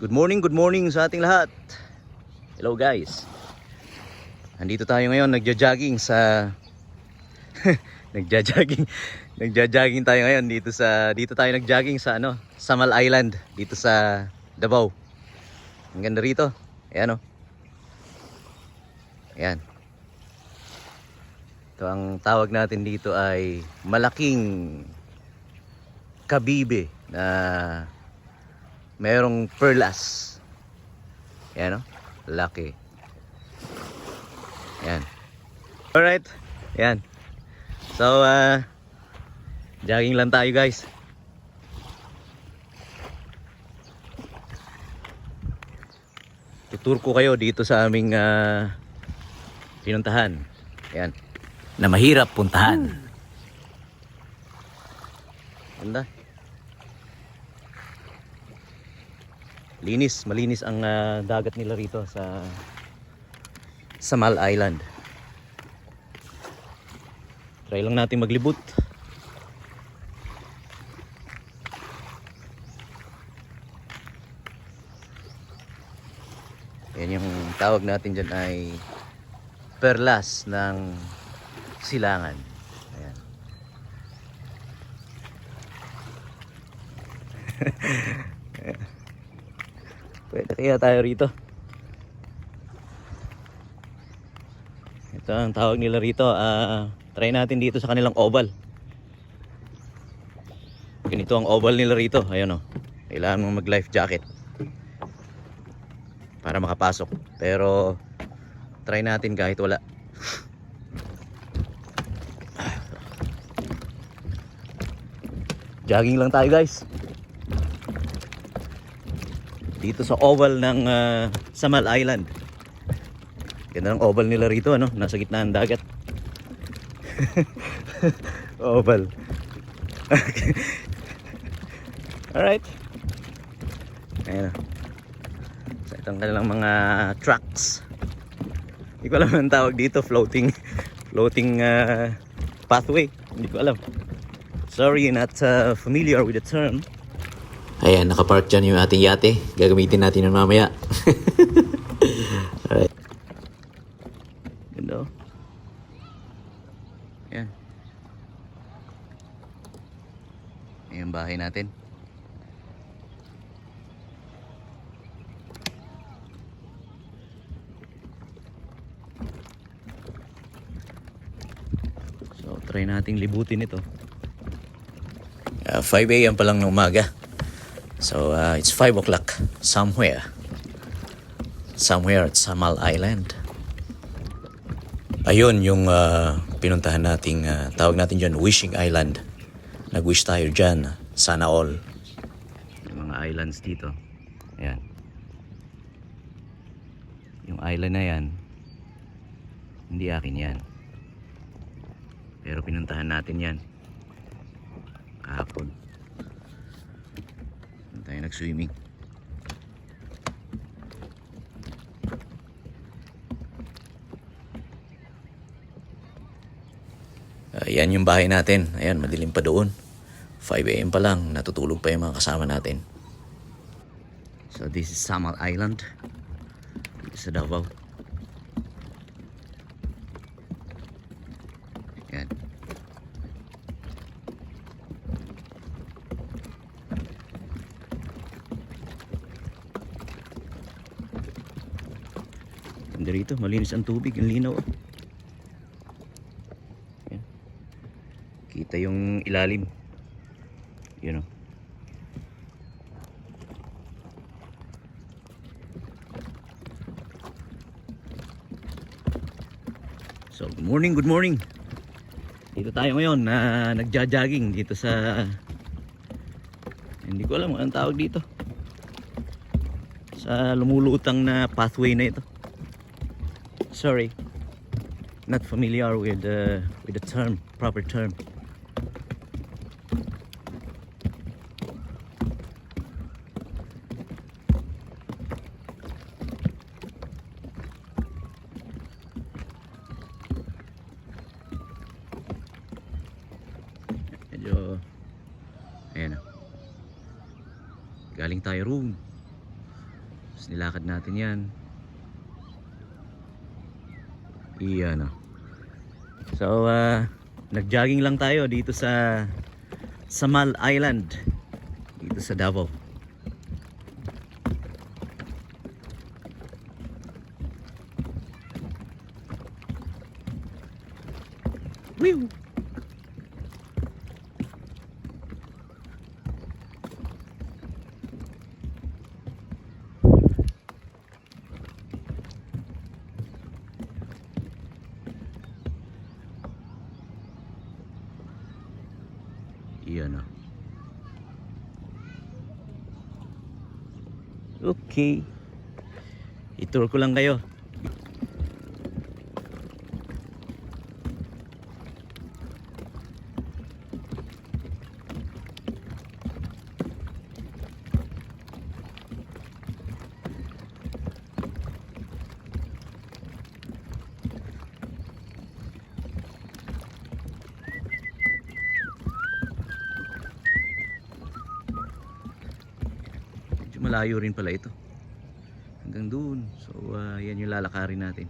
Good morning sa ating lahat. Hello guys. Andito tayo ngayon nagja-jogging sa nagja-jogging. Nagja-jogging tayo ngayon dito tayo nag-jogging sa Samal Island dito sa Davao. Ang ganda rito. Ayan oh. Ayan. Ito ang tawag natin dito ay malaking kabibe na merong perlas. Ayan o, laki. Ayan. Alright. Ayan. So, jogging lang tayo guys. Tutur ko kayo dito sa aming pinuntahan. Ayan. Na mahirap puntahan. Ganda. Malinis ang dagat nila rito sa Samal Island. Try lang natin maglibot. Yan yung tawag natin dyan ay perlas ng silangan. Ayan. Pwede kaya tayo rito. Ito ang tawag nila rito. Try natin dito sa kanilang oval. Ganito ang oval nila rito. Ayan o. Kailangan mong mag life jacket para makapasok. Pero try natin kahit wala. Jogging lang tayo guys. Dito sa oval ng Samal Island. Ganda ng oval nila rito, ano? Nasa gitna ng dagat. Oval. Alright. Ayan. So itong kanilang mga tracks. Hindi ko alam ang tawag dito. Floating pathway. Hindi ko alam. Sorry, not familiar with the term. Ayan, nakapark dyan yung ating yate. Gagamitin natin ng mamaya. Alright. Ganda. Ayan. Ayan yung bahay natin. So, try nating libutin ito. 5 AM pa lang ng umaga. So it's 5 o'clock somewhere at Samal Island. Ayun yung pinuntahan nating tawag natin dyan Wishing Island. Nag-wish tayo dyan. Sana all. Yung mga islands dito. Ayan. Yung island na yan, hindi akin yan. Pero pinuntahan natin yan kahapon. Tayo nag-swimming. Yan yung bahay natin. Ayan, madilim pa doon. 5 AM pa lang. Natutulog pa yung mga kasama natin. So this is Samal Island. Sa Davao. Yan. Dito malinis ang tubig, ang linaw. Ayan. Kita yung ilalim. You know. So, good morning. Dito tayo ngayon na nagja-jogging dito sa hindi ko alam anong tawag dito. Sa lumulutang na pathway na ito. Sorry, not familiar with the term, proper term. Medyo, ayan. Galing tayo roon Tapos nilakad natin yan. Iyan o. So, nag-jogging lang tayo dito sa Samal Island. Dito sa Davao. Whew! Iyan o. Okay. I-tour ko lang kayo. Malayo rin pala ito hanggang doon. So yan yung lalakarin natin.